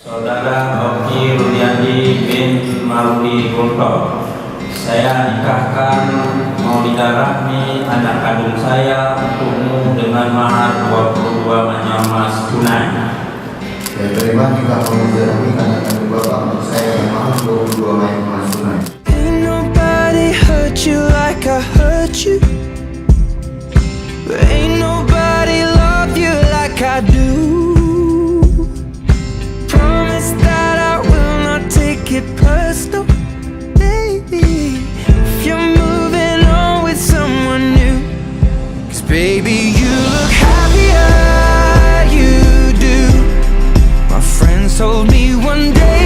Saudara Oki Rudiandi bin Marudi Gunto, saya nikahkan Maulida Rahmi, anak kandung saya, untukmu dengan mahar 22 manyam emas tunai. Saya terima nikah Maulida Rahmi, anak kandung bapak untuk saya dengan mahar 22 manyam emas tunai. Ain't nobody hurt you like I hurt you. Ain't nobody love you like I do. Promise that I will not take it personal, baby, if you're moving on with someone new. 'Cause baby, you look happier, you do. My friends told me one day